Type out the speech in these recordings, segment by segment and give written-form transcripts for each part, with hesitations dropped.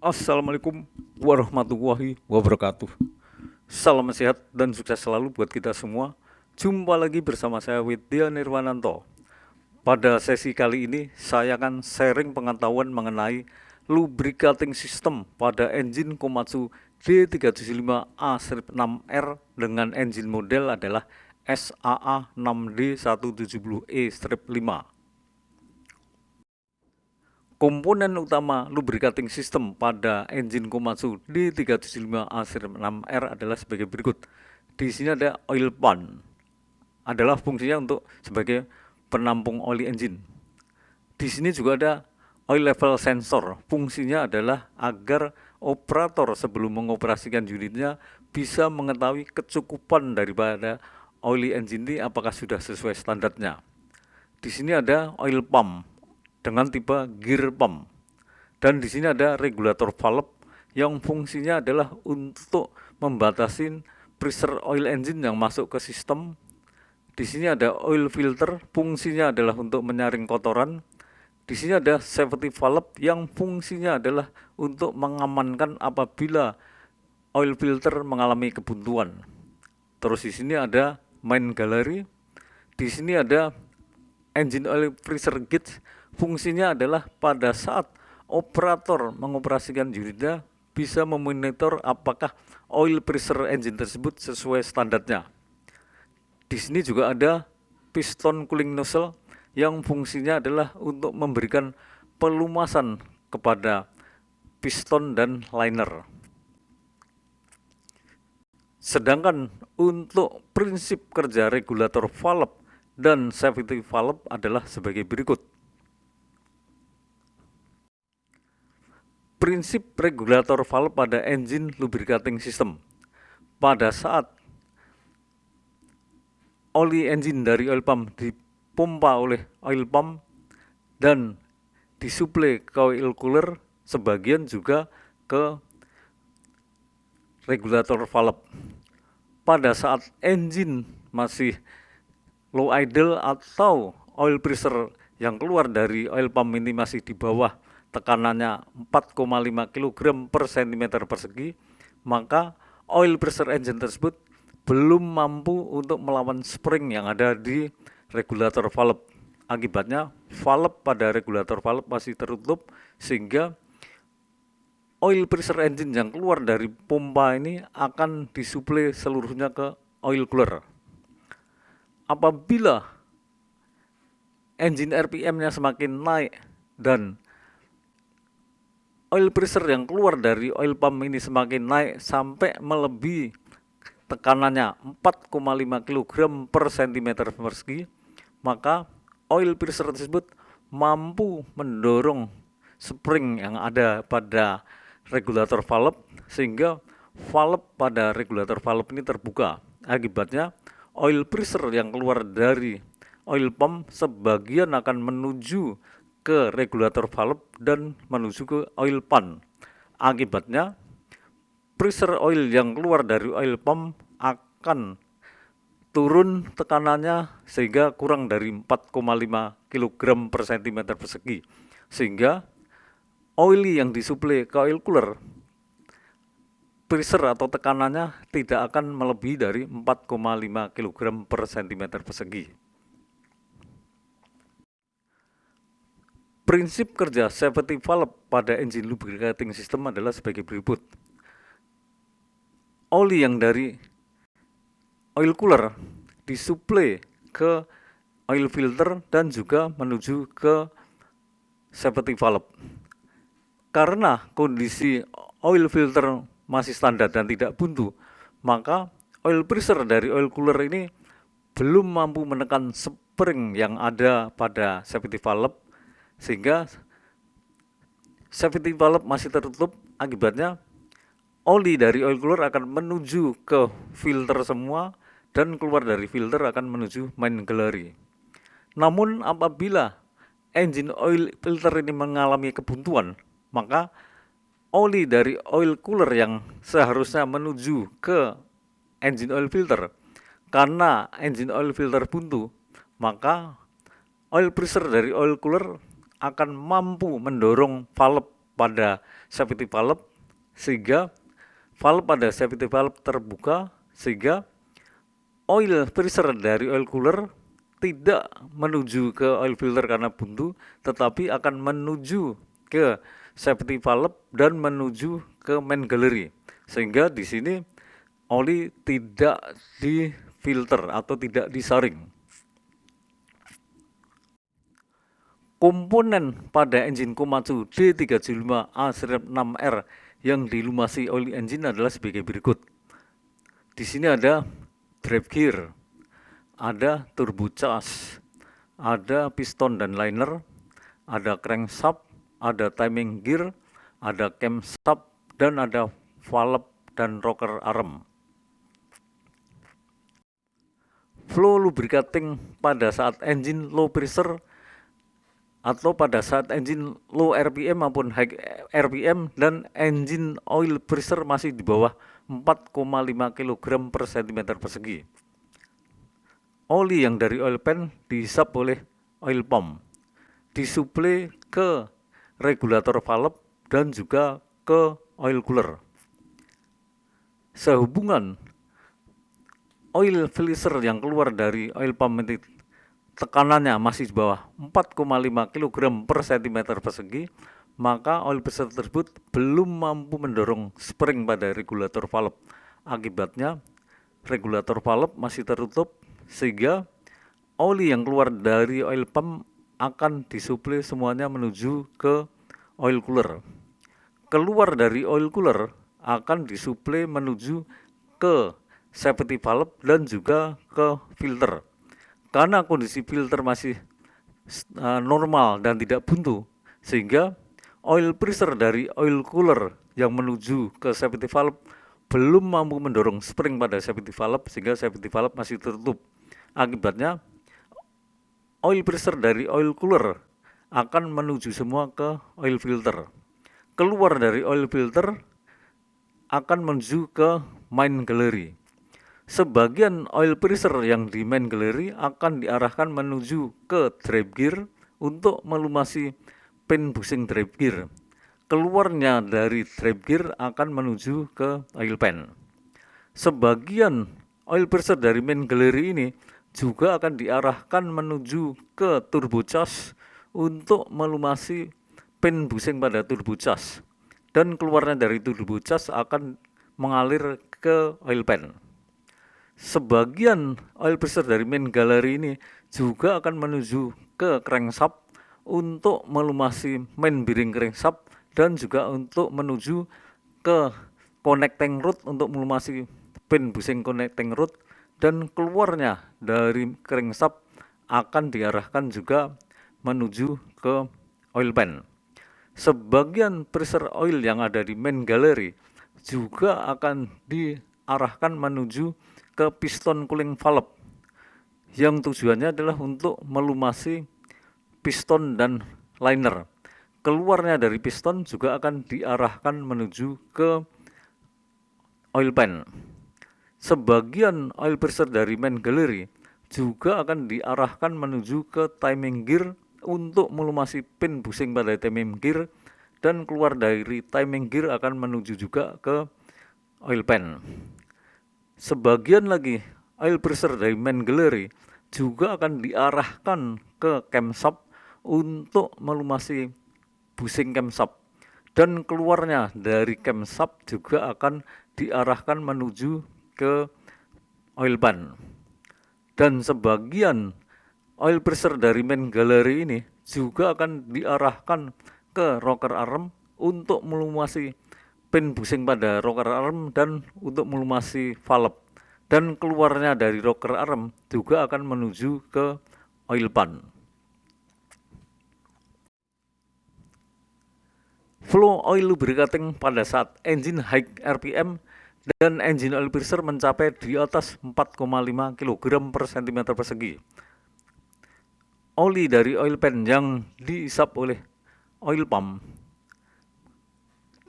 Assalamualaikum warahmatullahi wabarakatuh. Salam sehat dan sukses selalu buat kita semua. Jumpa lagi bersama saya Widya Nirwananto. Pada sesi kali ini saya akan sharing pengetahuan mengenai lubricating system pada engine Komatsu D375A-6R dengan engine model adalah SAA6D170E-5. Komponen utama lubricating system pada engine Komatsu D375A-6R adalah sebagai berikut. Di sini ada oil pan, adalah fungsinya untuk sebagai penampung oli engine. Di sini juga ada oil level sensor, fungsinya adalah agar operator sebelum mengoperasikan unitnya bisa mengetahui kecukupan daripada oli engine ini apakah sudah sesuai standarnya. Di sini ada oil pump dengan tipe gear pump. Dan di sini ada regulator valve yang fungsinya adalah untuk membatasi pressure oil engine yang masuk ke sistem. Di sini ada oil filter, fungsinya adalah untuk menyaring kotoran. Di sini ada safety valve yang fungsinya adalah untuk mengamankan apabila oil filter mengalami kebuntuan. Terus di sini ada main gallery. Di sini ada engine oil pressure gauge, fungsinya adalah pada saat operator mengoperasikan unitnya bisa memonitor apakah oil pressure engine tersebut sesuai standarnya. Di sini juga ada piston cooling nozzle yang fungsinya adalah untuk memberikan pelumasan kepada piston dan liner. Sedangkan untuk prinsip kerja regulator valve dan safety valve adalah sebagai berikut. Prinsip regulator valve pada engine lubricating system. Pada saat oli engine dari oil pump dipompa oleh oil pump dan disuplai ke oil cooler, sebagian juga ke regulator valve. Pada saat engine masih low idle atau oil pressure yang keluar dari oil pump ini masih di bawah tekanannya 4,5 kg per cm persegi, maka oil pressure engine tersebut belum mampu untuk melawan spring yang ada di regulator valve. Akibatnya valve pada regulator valve masih tertutup sehingga oil pressure engine yang keluar dari pompa ini akan disuplai seluruhnya ke oil cooler. Apabila engine RPM-nya semakin naik dan oil pressure yang keluar dari oil pump ini semakin naik sampai melebihi tekanannya 4,5 kg per cm persegi, maka oil pressure tersebut mampu mendorong spring yang ada pada regulator valve sehingga valve pada regulator valve ini terbuka. Akibatnya oil pressure yang keluar dari oil pump sebagian akan menuju ke regulator valve dan menuju ke oil pan. Akibatnya pressure oil yang keluar dari oil pump akan turun tekanannya sehingga kurang dari 4,5 kg per cm persegi, sehingga oil yang disuplai ke oil cooler pressure atau tekanannya tidak akan melebihi dari 4,5 kg per cm persegi. Prinsip kerja safety valve pada engine lubricating system adalah sebagai berikut. Oli yang dari oil cooler disuplai ke oil filter dan juga menuju ke safety valve. Karena kondisi oil filter masih standar dan tidak buntu, maka oil pressure dari oil cooler ini belum mampu menekan spring yang ada pada safety valve sehingga safety valve masih tertutup. Akibatnya oli dari oil cooler akan menuju ke filter semua dan keluar dari filter akan menuju main gallery. Namun apabila engine oil filter ini mengalami kebuntuan, maka oli dari oil cooler yang seharusnya menuju ke engine oil filter, karena engine oil filter buntu, maka oil pressure dari oil cooler akan mampu mendorong valve pada safety valve sehingga valve pada safety valve terbuka, sehingga oil pressure dari oil cooler tidak menuju ke oil filter karena buntu, tetapi akan menuju ke safety valve dan menuju ke main gallery, sehingga di sini oli tidak difilter atau tidak disaring. Komponen pada engine Komatsu D375A-6R yang dilumasi oli engine adalah sebagai berikut. Di sini ada drive gear, ada turbo charge, ada piston dan liner, ada crankshaft, ada timing gear, ada camshaft, dan ada valve dan rocker arm. Flow lubricating pada saat engine low pressure atau pada saat engine low RPM maupun high RPM dan engine oil pressure masih di bawah 4,5 kg per cm persegi. Oli yang dari oil pan dihisap oleh oil pump, disuplai ke regulator valve dan juga ke oil cooler. Sehubungan oil filler yang keluar dari oil pump ini tekanannya masih di bawah 4,5 kg per cm persegi, maka oil pressure tersebut belum mampu mendorong spring pada regulator valve. Akibatnya regulator valve masih tertutup sehingga oli yang keluar dari oil pump akan disuplai semuanya menuju ke oil cooler. Keluar dari oil cooler akan disuplai menuju ke safety valve dan juga ke filter. Karena kondisi filter masih normal dan tidak buntu, sehingga oil pressure dari oil cooler yang menuju ke safety valve belum mampu mendorong spring pada safety valve sehingga safety valve masih tertutup. Akibatnya oil pressure dari oil cooler akan menuju semua ke oil filter. Keluar dari oil filter akan menuju ke main gallery. Sebagian oil pressure yang di main gallery akan diarahkan menuju ke drive gear untuk melumasi pin bushing drive gear. Keluarnya dari drive gear akan menuju ke oil pan. Sebagian oil pressure dari main gallery ini juga akan diarahkan menuju ke turbo charge untuk melumasi pin bushing pada turbo charge. Dan keluarnya dari turbo charge akan mengalir ke oil pan. Sebagian oil pressure dari main gallery ini juga akan menuju ke crankshaft untuk melumasi main bearing crankshaft dan juga untuk menuju ke connecting rod untuk melumasi pin bushing connecting rod, dan keluarnya dari crankshaft akan diarahkan juga menuju ke oil pan. Sebagian pressure oil yang ada di main gallery juga akan diarahkan menuju ke piston cooling valve yang tujuannya adalah untuk melumasi piston dan liner. Keluarnya dari piston juga akan diarahkan menuju ke oil pan. Sebagian oil pressure dari main gallery juga akan diarahkan menuju ke timing gear untuk melumasi pin bushing pada timing gear, dan keluar dari timing gear akan menuju juga ke oil pan. Sebagian lagi oil pressure dari main gallery juga akan diarahkan ke camshaft untuk melumasi bushing camshaft, dan keluarnya dari camshaft juga akan diarahkan menuju ke oil pan. Dan sebagian oil pressure dari main gallery ini juga akan diarahkan ke rocker arm untuk melumasi pin bushing pada rocker arm dan untuk melumasi valve, dan keluarnya dari rocker arm juga akan menuju ke oil pan. Flow oil lubricating pada saat engine high RPM dan engine oil pressure mencapai di atas 4,5 kg per cm persegi. Oli dari oil pan yang diisap oleh oil pump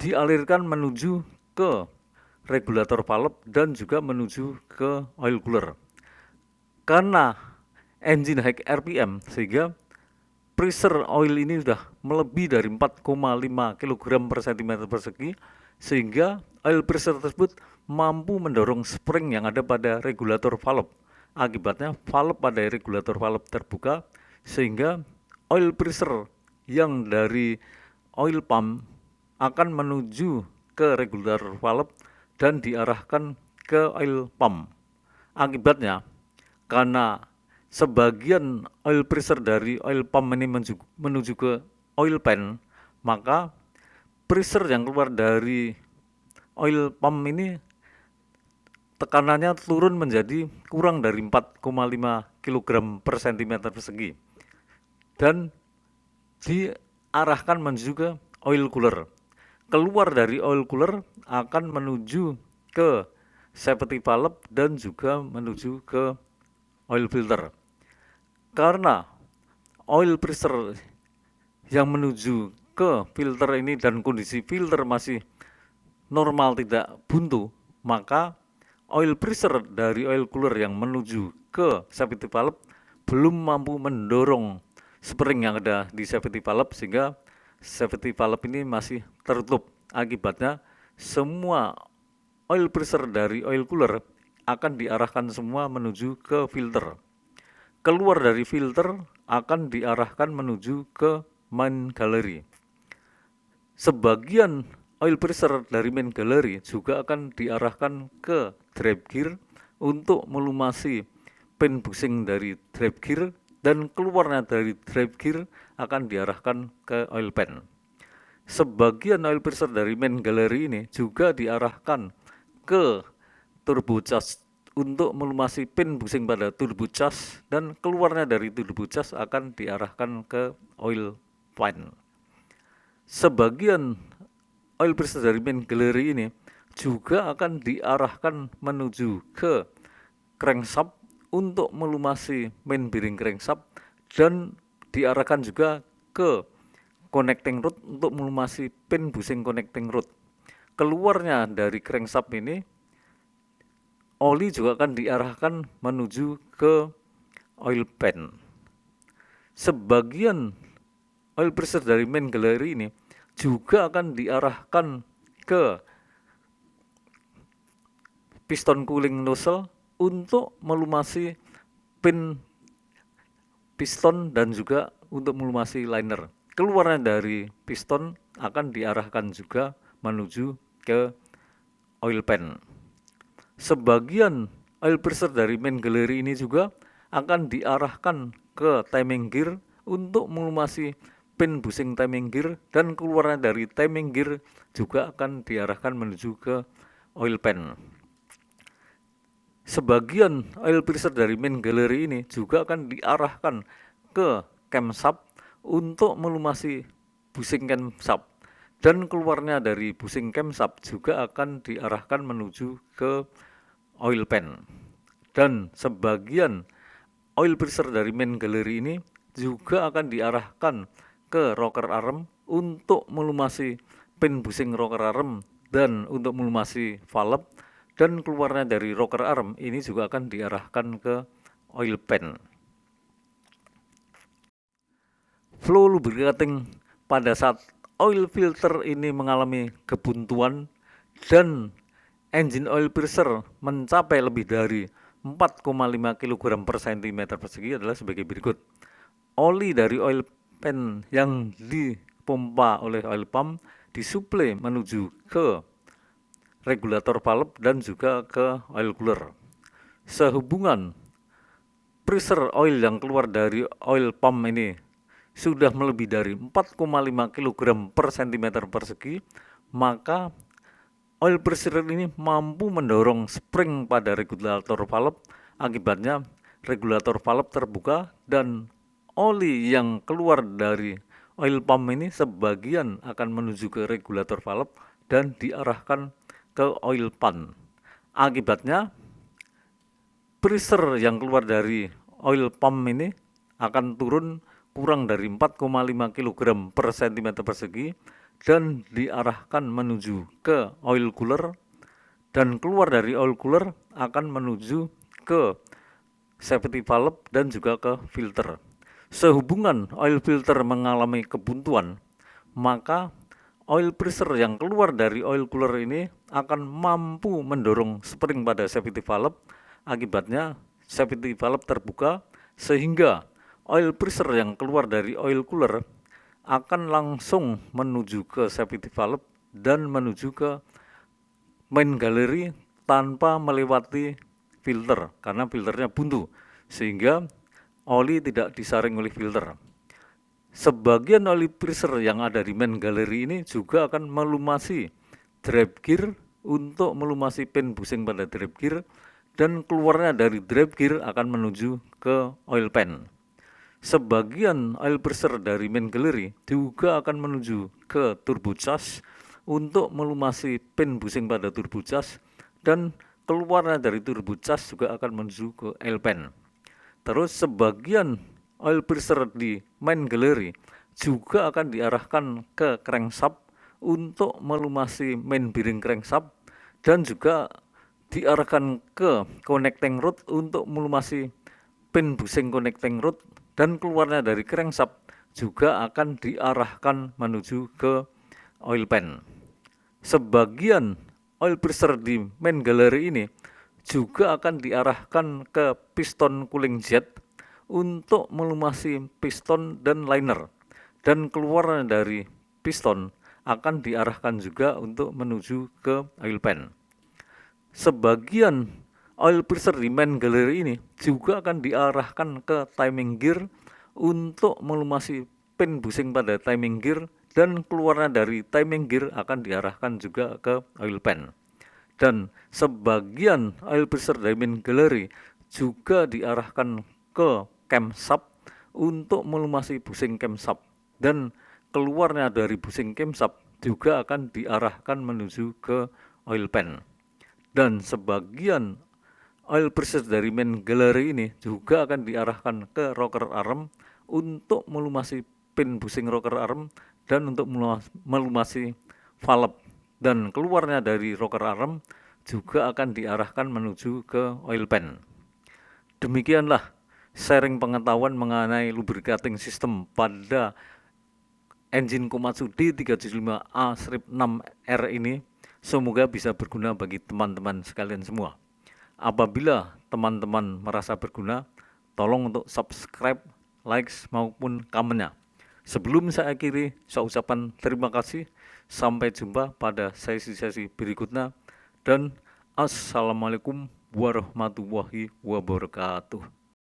dialirkan menuju ke regulator valve dan juga menuju ke oil cooler. Karena engine high RPM sehingga pressure oil ini sudah melebihi dari 4,5 kg per cm persegi, sehingga oil pressure tersebut mampu mendorong spring yang ada pada regulator valve. Akibatnya valve pada regulator valve terbuka, sehingga oil pressure yang dari oil pump akan menuju ke regulator valve dan diarahkan ke oil pump. Akibatnya, karena sebagian oil pressure dari oil pump ini menuju ke oil pan, maka pressure yang keluar dari oil pump ini tekanannya turun menjadi kurang dari 4,5 kg per cm persegi dan diarahkan menuju ke oil cooler. Keluar dari oil cooler akan menuju ke safety valve dan juga menuju ke oil filter. Karena oil pressure yang menuju ke filter ini dan kondisi filter masih normal, tidak buntu, maka oil pressure dari oil cooler yang menuju ke safety valve belum mampu mendorong spring yang ada di safety valve, sehingga safety valve ini masih tertutup. Akibatnya semua oil pressure dari oil cooler akan diarahkan semua menuju ke filter. Keluar dari filter akan diarahkan menuju ke main gallery. Sebagian oil pressure dari main gallery juga akan diarahkan ke drive gear untuk melumasi pin bushing dari drive gear, dan keluarnya dari drive gear akan diarahkan ke oil pan. Sebagian oil pressure dari main gallery ini juga diarahkan ke turbo charge untuk melumasi pin bushing pada turbo charge, dan keluarnya dari turbo charge akan diarahkan ke oil pan. Sebagian oil pressure dari main gallery ini juga akan diarahkan menuju ke crankshaft untuk melumasi main bearing crankshaft, dan diarahkan juga ke connecting rod untuk melumasi pin bushing connecting rod. Keluarnya dari crankshaft ini, oli juga akan diarahkan menuju ke oil pan. Sebagian oil pressure dari main gallery ini juga akan diarahkan ke piston cooling nozzle untuk melumasi pin piston dan juga untuk melumasi liner. Keluarnya dari piston akan diarahkan juga menuju ke oil pan. Sebagian oil pressure dari main gallery ini juga akan diarahkan ke timing gear untuk melumasi pin bushing timing gear, dan keluarnya dari timing gear juga akan diarahkan menuju ke oil pan. Sebagian oil pressure dari main gallery ini juga akan diarahkan ke camshaft untuk melumasi bushing camshaft, dan keluarnya dari bushing camshaft juga akan diarahkan menuju ke oil pan. Dan sebagian oil pressure dari main gallery ini juga akan diarahkan ke rocker arm untuk melumasi pin bushing rocker arm dan untuk melumasi valve, dan keluarnya dari rocker arm ini juga akan diarahkan ke oil pan. Flow lubricating pada saat oil filter ini mengalami kebuntuan dan engine oil pressure mencapai lebih dari 4,5 kg per cm persegi adalah sebagai berikut. Oli dari oil pan yang dipompa oleh oil pump disuplai menuju ke regulator valve dan juga ke oil cooler. Sehubungan pressure oil yang keluar dari oil pump ini sudah melebihi dari 4,5 kg per cm persegi, maka oil pressure ini mampu mendorong spring pada regulator valve. Akibatnya regulator valve terbuka dan oli yang keluar dari oil pump ini sebagian akan menuju ke regulator valve dan diarahkan ke oil pan. Akibatnya pressure yang keluar dari oil pump ini akan turun kurang dari 4,5 kg per cm persegi dan diarahkan menuju ke oil cooler, dan keluar dari oil cooler akan menuju ke safety valve dan juga ke filter. Sehubungan oil filter mengalami kebuntuan, maka oil pressure yang keluar dari oil cooler ini akan mampu mendorong spring pada safety valve. Akibatnya safety valve terbuka sehingga oil pressure yang keluar dari oil cooler akan langsung menuju ke safety valve dan menuju ke main gallery tanpa melewati filter karena filternya buntu sehingga oli tidak disaring oleh filter. Sebagian oli pressure yang ada di main gallery ini juga akan melumasi drive gear untuk melumasi pin busing pada drive gear, dan keluarnya dari drive gear akan menuju ke oil pan. Sebagian oil pressure dari main gallery juga akan menuju ke turbo charge untuk melumasi pin busing pada turbo charge, dan keluarnya dari turbo charge juga akan menuju ke oil pan. Terus sebagian oil pressure di main gallery juga akan diarahkan ke crankshaft untuk melumasi main bearing crankshaft, dan juga diarahkan ke connecting rod untuk melumasi pin busing connecting rod, dan keluarnya dari crankshaft juga akan diarahkan menuju ke oil pan. Sebagian oil pressure di main gallery ini juga akan diarahkan ke piston cooling jet untuk melumasi piston dan liner, dan keluar dari piston akan diarahkan juga untuk menuju ke oil pan. Sebagian oil pressure di main gallery ini juga akan diarahkan ke timing gear untuk melumasi pin busing pada timing gear, dan keluarnya dari timing gear akan diarahkan juga ke oil pan. Dan sebagian oil pressure dari main gallery juga diarahkan ke camshaft untuk melumasi busing camshaft, dan keluarnya dari busing camshaft juga akan diarahkan menuju ke oil pan. Dan sebagian oil pressure dari main gallery ini juga akan diarahkan ke rocker arm untuk melumasi pin busing rocker arm dan untuk melumasi valve, dan keluarnya dari rocker arm juga akan diarahkan menuju ke oil pan. Demikianlah sharing pengetahuan mengenai lubricating system pada engine Komatsu D375A-6R ini. Semoga bisa berguna bagi teman-teman sekalian semua. Apabila teman-teman merasa berguna, tolong untuk subscribe, likes maupun komennya. Sebelum saya akhiri, saya ucapkan terima kasih. Sampai jumpa pada sesi-sesi berikutnya, dan assalamualaikum warahmatullahi wabarakatuh.